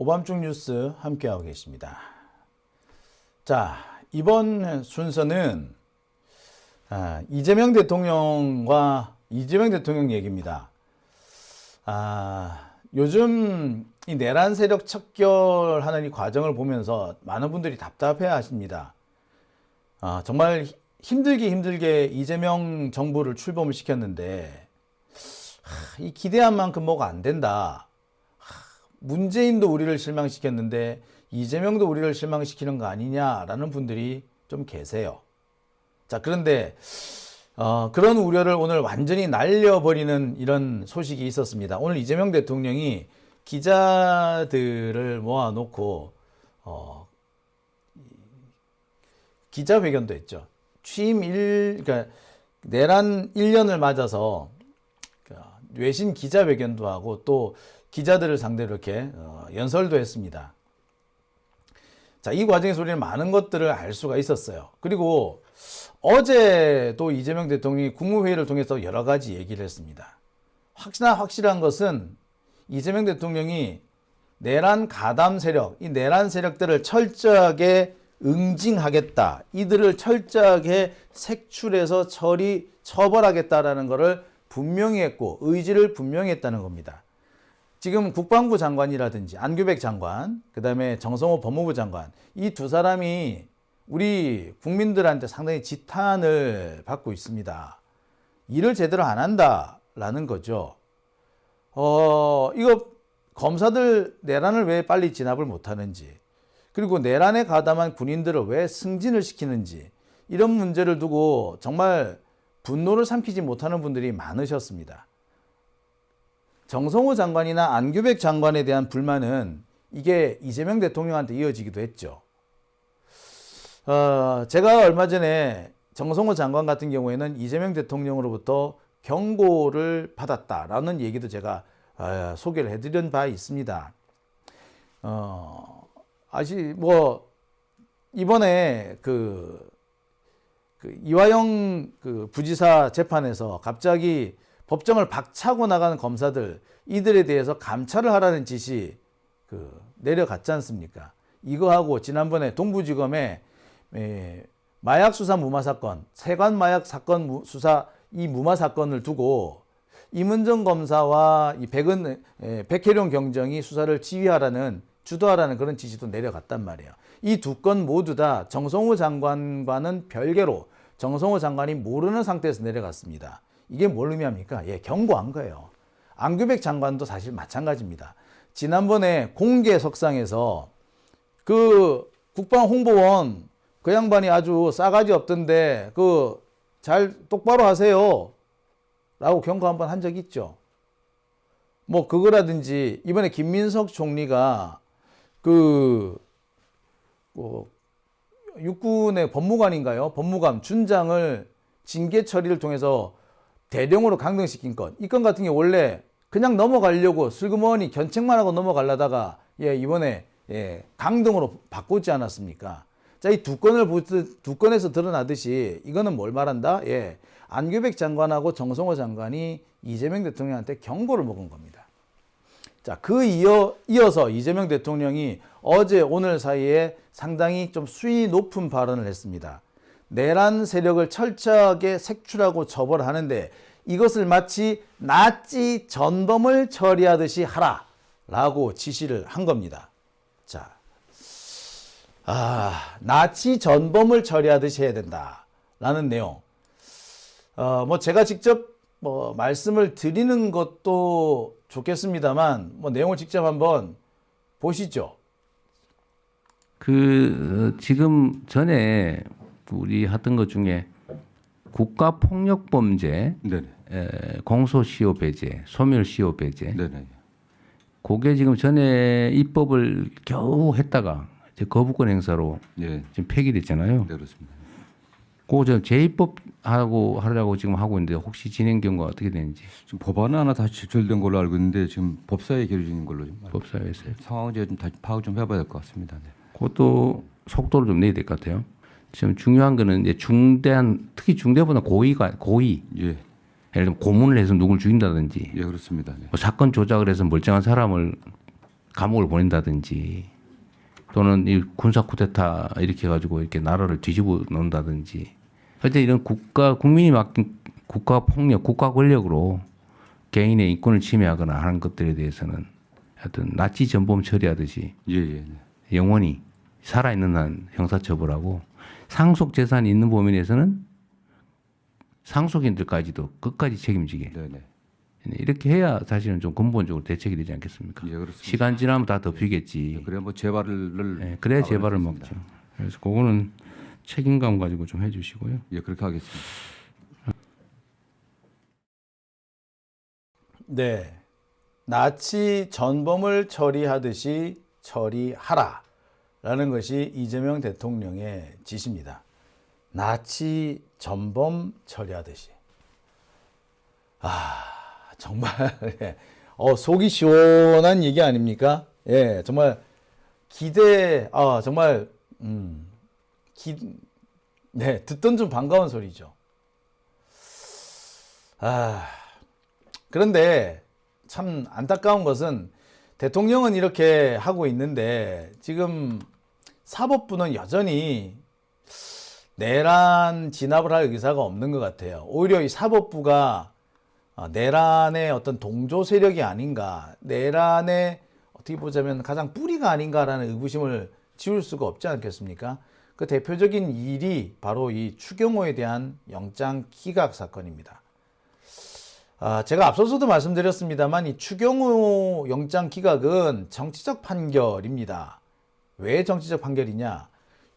오밤중 뉴스 함께하고 계십니다. 자, 이번 순서는 이재명 대통령과 이재명 대통령 얘기입니다. 요즘 이 내란 세력 척결하는 이 과정을 보면서 많은 분들이 답답해 하십니다. 정말 힘들게 이재명 정부를 출범을 시켰는데 이 기대한 만큼 뭐가 안 된다. 문재인도 우리를 실망시켰는데 이재명도 우리를 실망시키는 거 아니냐라는 분들이 좀 계세요. 자, 그런데 그런 우려를 오늘 완전히 날려버리는 이런 소식이 있었습니다. 오늘 이재명 대통령이 기자들을 모아놓고 기자회견도 했죠. 그러니까 내란 1년을 맞아서 외신 기자회견도 하고 또 기자들을 상대로 이렇게 연설도 했습니다. 자, 이 과정에서 우리는 많은 것들을 알 수가 있었어요. 그리고 어제도 이재명 대통령이 국무회의를 통해서 여러 가지 얘기를 했습니다. 확실한 것은 이재명 대통령이 내란 가담 세력, 이 내란 세력들을 철저하게 응징하겠다. 이들을 철저하게 색출해서 처벌하겠다라는 것을 분명히 했고 의지를 분명히 했다는 겁니다. 지금 국방부 장관이라든지 안규백 장관, 그 다음에 정성호 법무부 장관, 이 두 사람이 우리 국민들한테 상당히 지탄을 받고 있습니다. 일을 제대로 안 한다라는 거죠. 이거 검사들 내란을 왜 빨리 진압을 못하는지, 그리고 내란에 가담한 군인들을 왜 승진을 시키는지, 이런 문제를 두고 정말 분노를 삼키지 못하는 분들이 많으셨습니다. 정성호 장관이나 안규백 장관에 대한 불만은 이게 이재명 대통령한테 이어지기도 했죠. 제가 얼마 전에 정성호 장관 같은 경우에는 이재명 대통령으로부터 경고를 받았다라는 얘기도 제가 소개를 해드린 바 있습니다. 이번에 이화영 부지사 재판에서 갑자기 법정을 박차고 나가는 검사들, 이들에 대해서 감찰을 하라는 지시 내려갔지 않습니까? 이거하고 지난번에 동부지검에 마약 수사 무마 사건, 세관 마약 사건 수사 이 무마 사건을 두고 임은정 검사와 이 백혜룡 경정이 수사를 주도하라는 그런 지시도 내려갔단 말이에요. 이 두 건 모두 다 정성호 장관과는 별개로 정성호 장관이 모르는 상태에서 내려갔습니다. 이게 뭘 의미합니까? 경고한 거예요. 안규백 장관도 사실 마찬가지입니다. 지난번에 공개석상에서 국방홍보원 그 양반이 아주 싸가지 없던데 잘 똑바로 하세요 라고 경고 한번 한 적 있죠. 그거라든지 이번에 김민석 총리가 육군의 법무관인가요? 법무관 준장을 징계 처리를 통해서 대령으로 강등시킨 건, 이 건 같은 게 원래 그냥 넘어가려고 슬그머니 견책만 하고 넘어가려다가 이번에 강등으로 바꾸지 않았습니까? 자, 이 두 건에서 드러나듯이 이거는 뭘 말한다? 안규백 장관하고 정성호 장관이 이재명 대통령한테 경고를 먹은 겁니다. 자, 이어서 이재명 대통령이 어제 오늘 사이에 상당히 좀 수위 높은 발언을 했습니다. 내란 세력을 철저하게 색출하고 처벌하는데 이것을 마치 나치 전범을 처리하듯이 하라라고 지시를 한 겁니다. 자, 나치 전범을 처리하듯이 해야 된다라는 내용. 제가 직접 말씀을 드리는 것도 좋겠습니다만 내용을 직접 한번 보시죠. 지금 전에 우리 하던 것 중에 국가폭력범죄, 공소시효 배제, 소멸시효 배제, 그게 지금 전에 입법을 겨우 했다가 이제 거부권 행사로 지금 폐기됐잖아요. 네, 그렇습니다. 그거 저 재입법하고 하려고 지금 하고 있는데 혹시 진행 경과가 어떻게 되는지. 지금 법안은 하나 다시 제출된 걸로 알고 있는데 지금 법사위에 계류되는 걸로 좀 법사위에서요. 상황을 제가 좀 다시 파악 좀 해봐야 될 것 같습니다. 그것도 속도를 좀 내야 될 것 같아요. 지금 중요한 거는 이제 특히 중대보다 고의. 예를 들면 고문을 해서 누굴 죽인다든지. 그렇습니다. 사건 조작을 해서 멀쩡한 사람을 감옥을 보낸다든지 또는 이 군사 쿠데타 이렇게 해가지고 이렇게 나라를 뒤집어 놓는다든지 하여튼 이런 국민이 맡긴 국가 폭력, 국가 권력으로 개인의 인권을 침해하거나 하는 것들에 대해서는 하여튼 나치 전범 처리하듯이 예, 예. 영원히 살아있는 한 형사처벌하고 상속 재산이 있는 범인에서는 상속인들까지도 끝까지 책임지게 네, 네. 이렇게 해야 사실은 좀 근본적으로 대책이 되지 않겠습니까? 예, 그렇습니다. 시간 지나면 다 덮이겠지. 예, 그래야 뭐 재발을 네, 그래야 막을 재발을 수 먹죠. 있습니다. 그래서 그거는 책임감 가지고 좀 해주시고요. 예, 그렇게 하겠습니다. 네. 나치 전범을 처리하듯이 처리하라라는 것이 이재명 대통령의 지시입니다. 나치 전범 처리하듯이. 정말 예. 속이 시원한 얘기 아닙니까? 예, 정말 정말 네, 듣던 좀 반가운 소리죠. 그런데 참 안타까운 것은 대통령은 이렇게 하고 있는데 지금 사법부는 여전히 내란 진압을 할 의사가 없는 것 같아요. 오히려 이 사법부가 내란의 어떤 동조 세력이 아닌가, 내란의 어떻게 보자면 가장 뿌리가 아닌가라는 의구심을 지울 수가 없지 않겠습니까? 그 대표적인 일이 바로 이 추경호에 대한 영장 기각 사건입니다. 제가 앞서서도 말씀드렸습니다만 이 추경호 영장 기각은 정치적 판결입니다. 왜 정치적 판결이냐?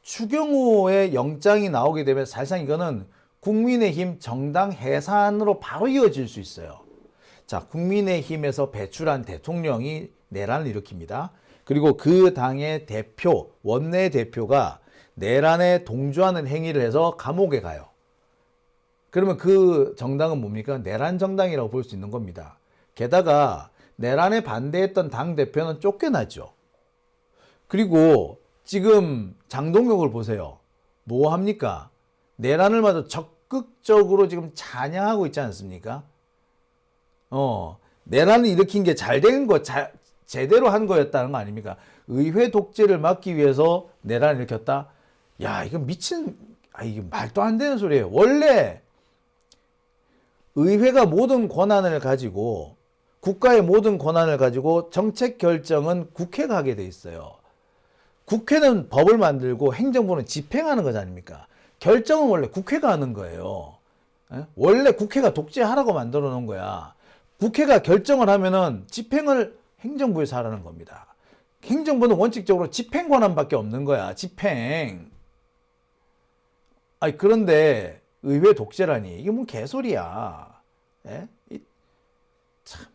추경호의 영장이 나오게 되면 사실상 이거는 국민의힘 정당 해산으로 바로 이어질 수 있어요. 자, 국민의힘에서 배출한 대통령이 내란을 일으킵니다. 그리고 그 당의 대표, 원내 대표가 내란에 동조하는 행위를 해서 감옥에 가요. 그러면 그 정당은 뭡니까? 내란 정당이라고 볼 수 있는 겁니다. 게다가 내란에 반대했던 당대표는 쫓겨나죠. 그리고 지금 장동혁을 보세요. 뭐 합니까? 내란을 마저 적극적으로 지금 찬양하고 있지 않습니까? 내란을 일으킨 게 잘 된 거, 제대로 한 거였다는 거 아닙니까? 의회 독재를 막기 위해서 내란을 일으켰다? 야, 이거 이게 말도 안 되는 소리예요. 원래 의회가 모든 권한을 가지고, 국가의 모든 권한을 가지고 정책 결정은 국회가 하게 돼 있어요. 국회는 법을 만들고 행정부는 집행하는 거지 아닙니까? 결정은 원래 국회가 하는 거예요. 원래 국회가 독재하라고 만들어 놓은 거야. 국회가 결정을 하면은 집행을 행정부에서 하라는 겁니다. 행정부는 원칙적으로 집행 권한밖에 없는 거야. 집행. 그런데 의회 독재라니 이게 뭔 개소리야. 예? 참.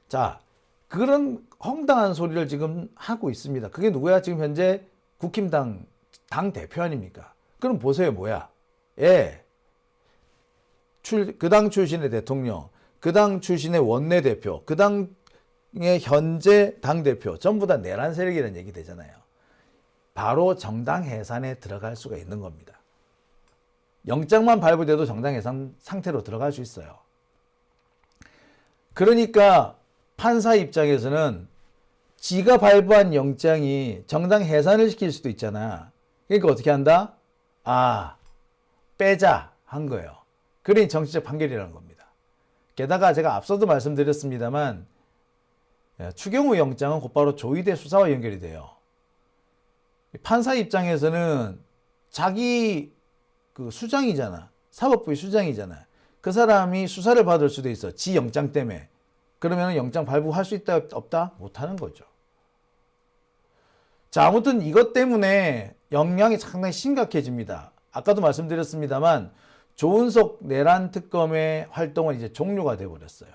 자, 그런 황당한 소리를 지금 하고 있습니다. 그게 누구야? 지금 현재 국힘당 당 대표 아닙니까? 그럼 보세요, 뭐야? 예. 그 당 출신의 대통령, 그 당 출신의 원내대표, 그 당의 현재 당대표, 전부 다 내란 세력이라는 얘기 되잖아요. 바로 정당 해산에 들어갈 수가 있는 겁니다. 영장만 발부돼도 정당 해산 상태로 들어갈 수 있어요. 그러니까 판사 입장에서는 지가 발부한 영장이 정당 해산을 시킬 수도 있잖아. 그러니까 어떻게 한다? 빼자 한 거예요. 그러니 정치적 판결이라는 겁니다. 게다가 제가 앞서도 말씀드렸습니다만 추경호 영장은 곧바로 조의대 수사와 연결이 돼요. 판사 입장에서는 자기 그 수장이잖아. 사법부의 수장이잖아. 그 사람이 수사를 받을 수도 있어. 지 영장 때문에. 그러면 영장 발부할 수 있다 없다? 못하는 거죠. 자, 아무튼 이것 때문에 영향이 상당히 심각해집니다. 아까도 말씀드렸습니다만 조은석 내란 특검의 활동은 이제 종료가 돼버렸어요.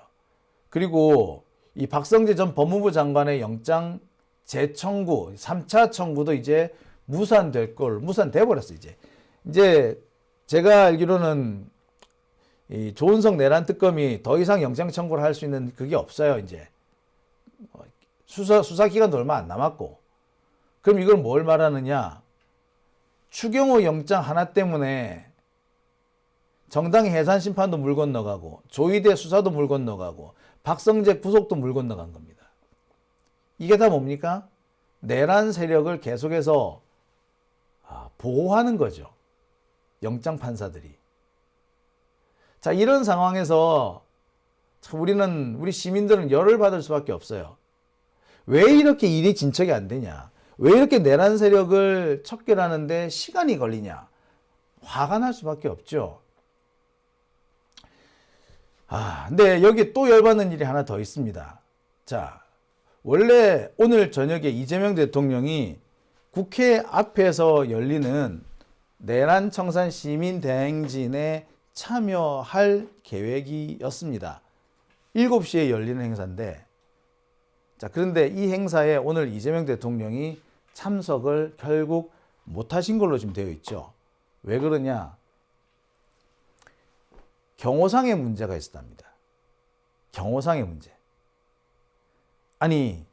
그리고 이 박성재 전 법무부 장관의 영장 재청구 3차 청구도 이제 무산돼 버렸어요. 이제 제가 알기로는 이 조은석 내란 특검이 더 이상 영장 청구를 할 수 있는 그게 없어요. 이제 수사 기간도 얼마 안 남았고. 그럼 이걸 뭘 말하느냐? 추경호 영장 하나 때문에 정당 해산 심판도 물 건너가고 조의대 수사도 물 건너가고 박성재 구속도 물 건너간 겁니다. 이게 다 뭡니까? 내란 세력을 계속해서 보호하는 거죠. 영장 판사들이. 자, 이런 상황에서 참 우리 시민들은 열을 받을 수밖에 없어요. 왜 이렇게 일이 진척이 안 되냐? 왜 이렇게 내란 세력을 척결하는데 시간이 걸리냐? 화가 날 수밖에 없죠. 근데 여기 또 열받는 일이 하나 더 있습니다. 자, 원래 오늘 저녁에 이재명 대통령이 국회 앞에서 열리는 내란 청산 시민 대행진에 참여할 계획이었습니다. 7시에 열리는 행사인데, 자, 그런데 이 행사에 오늘 이재명 대통령이 참석을 결국 못하신 걸로 지금 되어 있죠. 왜 그러냐? 경호상의 문제가 있었답니다. 경호상의 문제. 아니,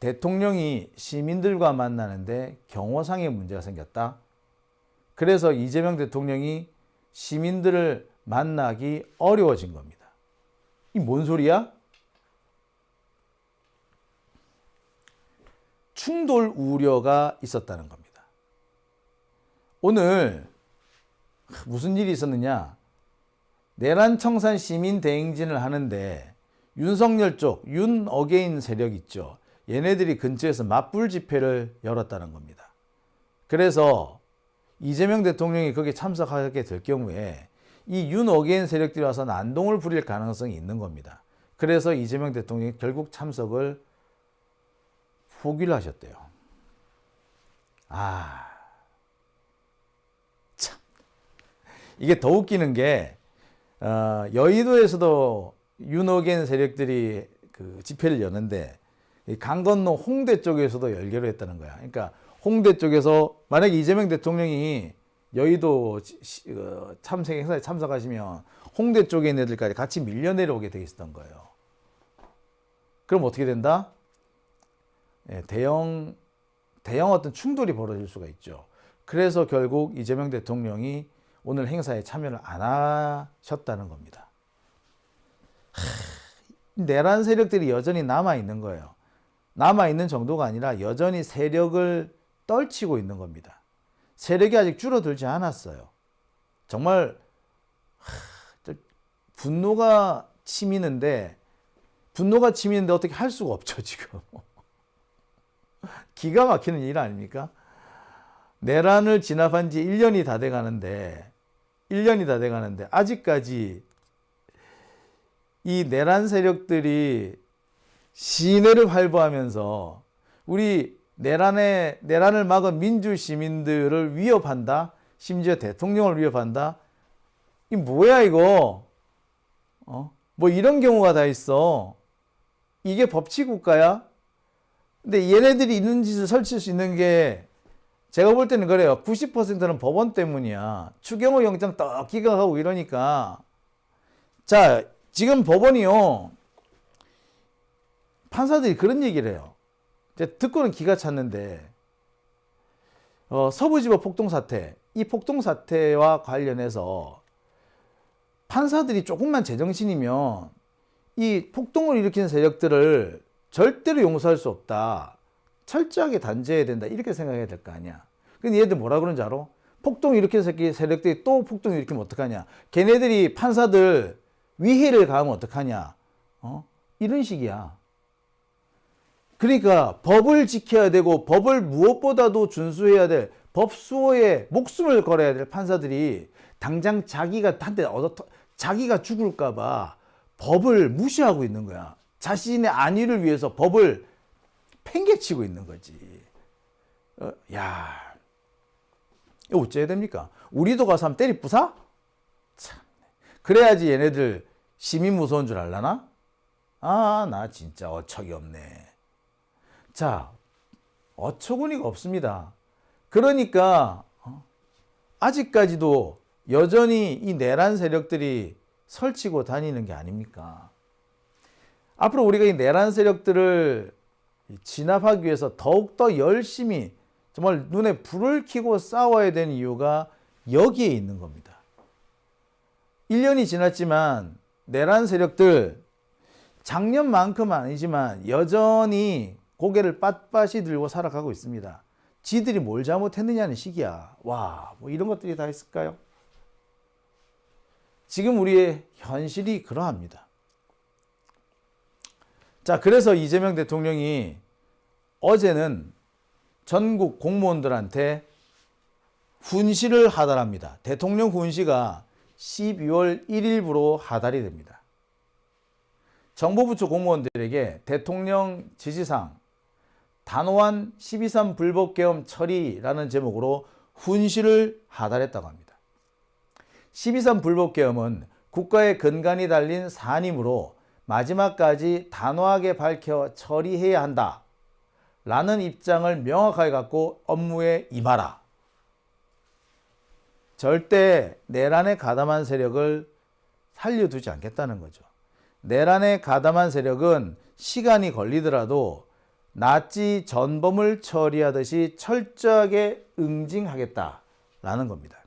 대통령이 시민들과 만나는데 경호상의 문제가 생겼다. 그래서 이재명 대통령이 시민들을 만나기 어려워진 겁니다. 이 뭔 소리야? 충돌 우려가 있었다는 겁니다. 오늘 무슨 일이 있었느냐? 내란 청산 시민 대행진을 하는데 윤석열 쪽 윤어게인 세력 있죠. 얘네들이 근처에서 맞불 집회를 열었다는 겁니다. 그래서 이재명 대통령이 거기에 참석하게 될 경우에 이 윤어게인 세력들이 와서 난동을 부릴 가능성이 있는 겁니다. 그래서 이재명 대통령이 결국 참석을 포기를 하셨대요. 참. 이게 더 웃기는 게 여의도에서도 윤어게인 세력들이 그 집회를 여는데 강 건너 홍대 쪽에서도 열기로 했다는 거야. 그러니까 홍대 쪽에서 만약에 이재명 대통령이 여의도 참석 행사에 참석하시면 홍대 쪽에 있는 애들까지 같이 밀려 내려오게 돼 있었던 거예요. 그럼 어떻게 된다? 대형 어떤 충돌이 벌어질 수가 있죠. 그래서 결국 이재명 대통령이 오늘 행사에 참여를 안 하셨다는 겁니다. 내란 세력들이 여전히 남아있는 거예요. 남아있는 정도가 아니라 여전히 세력을 떨치고 있는 겁니다. 세력이 아직 줄어들지 않았어요. 정말 분노가 치미는데 어떻게 할 수가 없죠, 지금. 기가 막히는 일 아닙니까? 내란을 진압한 지 1년이 다 돼 가는데 아직까지 이 내란 세력들이 시내를 활보하면서 우리 내란을 막은 민주 시민들을 위협한다? 심지어 대통령을 위협한다? 이 뭐야 이거? 뭐 이런 경우가 다 있어. 이게 법치국가야? 근데 얘네들이 있는 짓을 설칠 수 있는 게 제가 볼 때는 그래요. 90%는 법원 때문이야. 추경호 영장 딱 기각하고 이러니까. 자, 지금 법원이요. 판사들이 그런 얘기를 해요. 듣고는 기가 찼는데 서부지법 폭동사태, 이 폭동사태와 관련해서 판사들이 조금만 제정신이면 이 폭동을 일으키는 세력들을 절대로 용서할 수 없다. 철저하게 단죄해야 된다. 이렇게 생각해야 될 거 아니야. 근데 얘들 뭐라 그러는지 알아? 폭동 일으키는 세력들이 또 폭동 일으키면 어떡하냐. 걔네들이 판사들 위해를 가하면 어떡하냐. 이런 식이야. 그러니까 법을 지켜야 되고 법을 무엇보다도 준수해야 될 법수호에 목숨을 걸어야 될 판사들이 당장 자기가 죽을까 봐 법을 무시하고 있는 거야. 자신의 안위를 위해서 법을 팽개치고 있는 거지. 이거 어째야 됩니까? 우리도 가서 한번 때리 부사? 참. 그래야지 얘네들 시민 무서운 줄 알라나? 나 진짜 어처구니 없네. 자, 어처구니가 없습니다. 그러니까 아직까지도 여전히 이 내란 세력들이 설치고 다니는 게 아닙니까? 앞으로 우리가 이 내란 세력들을 진압하기 위해서 더욱더 열심히 정말 눈에 불을 켜고 싸워야 되는 이유가 여기에 있는 겁니다. 1년이 지났지만 내란 세력들 작년만큼은 아니지만 여전히 고개를 빳빳이 들고 살아가고 있습니다. 지들이 뭘 잘못했느냐는 식이야. 와, 뭐 이런 것들이 다 있을까요? 지금 우리의 현실이 그러합니다. 자, 그래서 이재명 대통령이 어제는 전국 공무원들한테 훈시를 하달합니다. 대통령 훈시가 12월 1일부로 하달이 됩니다. 정보부처 공무원들에게 대통령 지시상 단호한 12.3 불법계엄 처리라는 제목으로 훈시를 하달했다고 합니다. 12.3 불법계엄은 국가의 근간이 달린 사안이므로 마지막까지 단호하게 밝혀 처리해야 한다 라는 입장을 명확하게 갖고 업무에 임하라. 절대 내란에 가담한 세력을 살려두지 않겠다는 거죠. 내란에 가담한 세력은 시간이 걸리더라도 나치 전범을 처리하듯이 철저하게 응징하겠다라는 겁니다.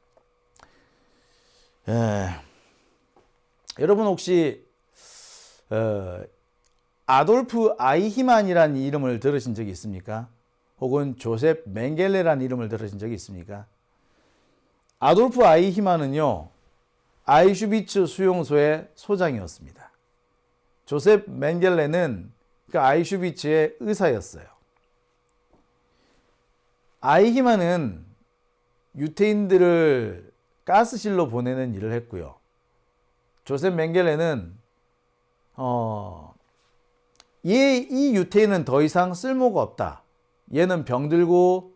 여러분 혹시 아돌프 아이히만이라는 이름을 들으신 적이 있습니까? 혹은 조셉 맹겔레라는 이름을 들으신 적이 있습니까? 아돌프 아이히만은요, 아이슈비츠 수용소의 소장이었습니다. 조셉 맹겔레는 그 아이슈비츠의 의사였어요. 아이히만은 유태인들을 가스실로 보내는 일을 했고요. 조셉 맹겔레는 이 유태인은 더 이상 쓸모가 없다. 얘는 병들고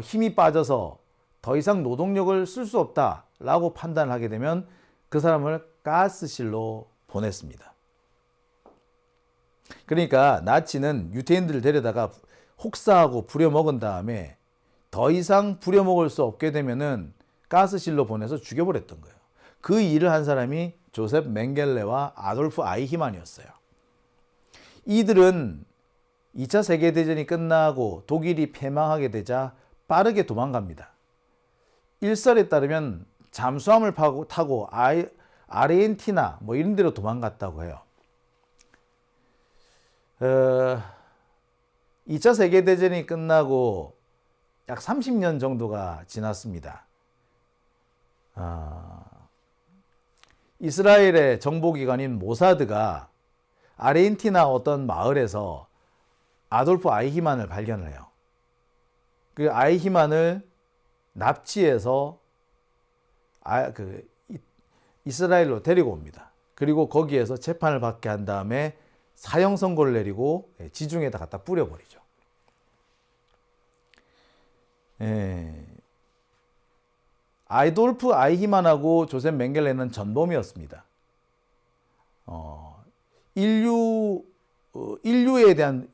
힘이 빠져서 더 이상 노동력을 쓸 수 없다라고 판단을 하게 되면 그 사람을 가스실로 보냈습니다. 그러니까 나치는 유태인들을 데려다가 혹사하고 부려먹은 다음에 더 이상 부려먹을 수 없게 되면은 가스실로 보내서 죽여버렸던 거예요. 그 일을 한 사람이 조셉 맹겔레와 아돌프 아이히만이었어요. 이들은 2차 세계대전이 끝나고 독일이 패망하게 되자 빠르게 도망갑니다. 일설에 따르면 잠수함을 타고 아르헨티나 뭐 이런 데로 도망갔다고 해요. 2차 세계대전이 끝나고 약 30년 정도가 지났습니다. 이스라엘의 정보기관인 모사드가 아르헨티나 어떤 마을에서 아돌프 아이히만을 발견을 해요. 그 아이히만을 납치해서 이스라엘로 데리고 옵니다. 그리고 거기에서 재판을 받게 한 다음에 사형 선고를 내리고 지중해에다 갖다 뿌려버리죠. 아돌프 아이히만하고 조셉 맹겔레는 전범이었습니다. 인류에 대한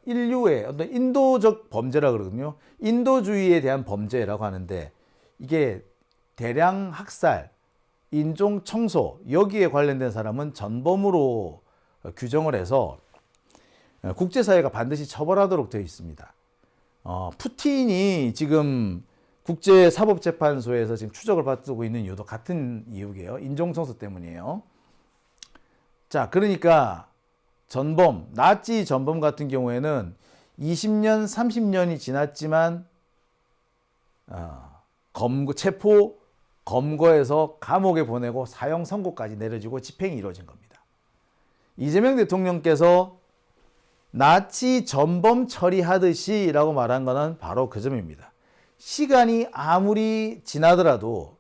인류의 어떤 인도적 범죄라 그러거든요. 인도주의에 대한 범죄라고 하는데 이게 대량 학살, 인종 청소 여기에 관련된 사람은 전범으로 규정을 해서 국제사회가 반드시 처벌하도록 되어 있습니다. 푸틴이 지금 국제사법재판소에서 지금 추적을 받고 있는 이유도 같은 이유예요. 인종청소 때문이에요. 자, 그러니까 전범, 나치 전범 같은 경우에는 20년, 30년이 지났지만 체포, 검거해서 감옥에 보내고 사형 선고까지 내려지고 집행이 이루어진 겁니다. 이재명 대통령께서 나치 전범 처리하듯이 라고 말한 것은 바로 그 점입니다. 시간이 아무리 지나더라도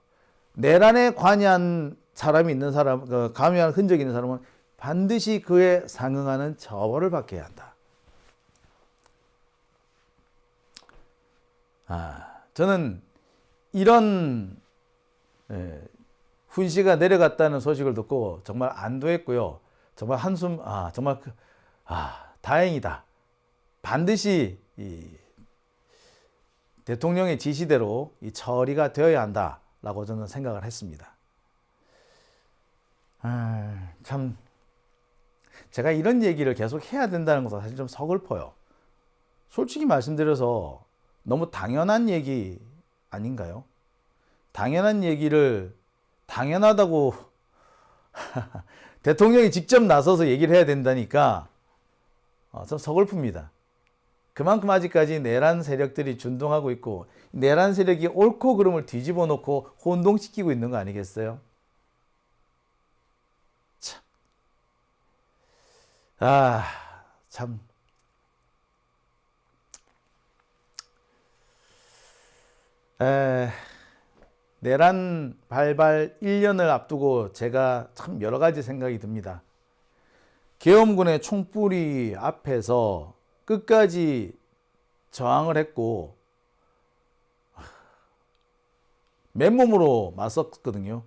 내란에 관여한 사람이 있는 사람, 관여한 흔적이 있는 사람은 반드시 그에 상응하는 처벌을 받게 해야 한다. 저는 이런 훈시가 내려갔다는 소식을 듣고 정말 안도했고요. 정말 한숨, 다행이다. 반드시 이 대통령의 지시대로 이 처리가 되어야 한다라고 저는 생각을 했습니다. 참 제가 이런 얘기를 계속 해야 된다는 것도 사실 좀 서글퍼요. 솔직히 말씀드려서 너무 당연한 얘기 아닌가요? 당연한 얘기를 당연하다고 대통령이 직접 나서서 얘기를 해야 된다니까 좀 서글픕니다. 그만큼 아직까지 내란 세력들이 준동하고 있고 내란 세력이 옳고 그름을 뒤집어 놓고 혼동시키고 있는 거 아니겠어요? 참. 참. 내란 발발 1년을 앞두고 제가 참 여러 가지 생각이 듭니다. 계엄군의 총뿌리 앞에서 끝까지 저항을 했고 맨몸으로 맞섰거든요.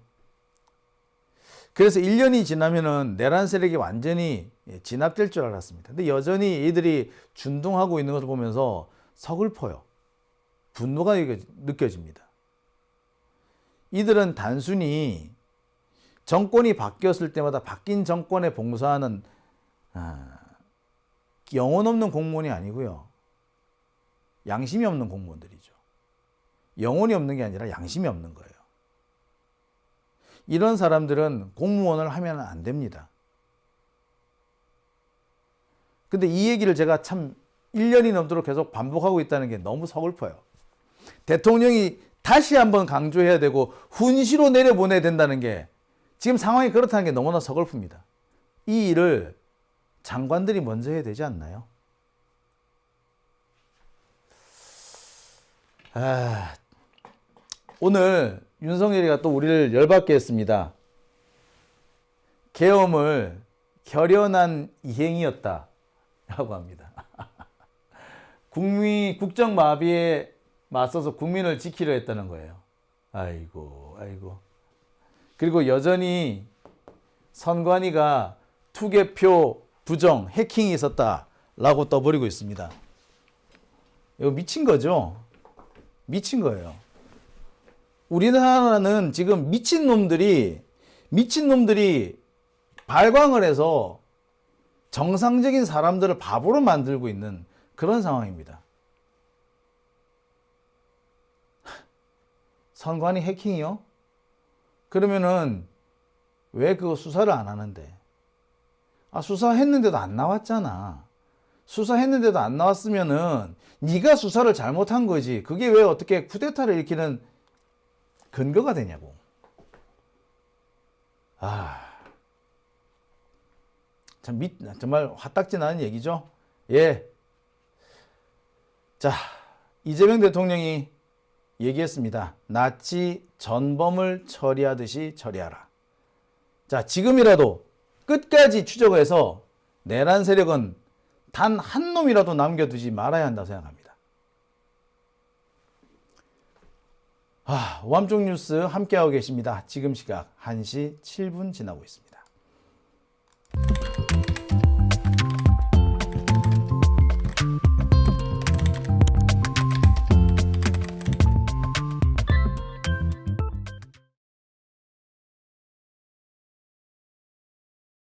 그래서 1년이 지나면은 내란 세력이 완전히 진압될 줄 알았습니다. 근데 여전히 이들이 준동하고 있는 것을 보면서 서글퍼요. 분노가 느껴집니다. 이들은 단순히 정권이 바뀌었을 때마다 바뀐 정권에 봉사하는 영혼 없는 공무원이 아니고요. 양심이 없는 공무원들이죠. 영혼이 없는 게 아니라 양심이 없는 거예요. 이런 사람들은 공무원을 하면 안 됩니다. 근데 이 얘기를 제가 참 1년이 넘도록 계속 반복하고 있다는 게 너무 서글퍼요. 대통령이 다시 한번 강조해야 되고 훈시로 내려보내야 된다는 게 지금 상황이 그렇다는 게 너무나 서글픕니다. 이 일을 장관들이 먼저 해야 되지 않나요? 오늘 윤석열이가 또 우리를 열받게 했습니다. 계엄을 결연한 이행이었다 라고 합니다. 국정 마비에 맞서서 국민을 지키려 했다는 거예요. 아이고. 그리고 여전히 선관위가 투개표 부정, 해킹이 있었다라고 떠버리고 있습니다. 이거 미친 거죠? 미친 거예요. 우리나라는 지금 미친놈들이 발광을 해서 정상적인 사람들을 바보로 만들고 있는 그런 상황입니다. 선관위 해킹이요? 그러면은 왜 그거 수사를 안 하는데? 수사했는데도 안 나왔잖아. 수사했는데도 안 나왔으면은 네가 수사를 잘못한 거지. 그게 왜 어떻게 쿠데타를 일으키는 근거가 되냐고. 참 정말 화딱지 나는 얘기죠. 예. 자, 이재명 대통령이 얘기했습니다. 나치 전범을 처리하듯이 처리하라. 자, 지금이라도 끝까지 추적해서 내란 세력은 단 한 놈이라도 남겨두지 말아야 한다고 생각합니다. 오함쪽 뉴스 함께하고 계십니다. 지금 시각 1시 7분 지나고 있습니다.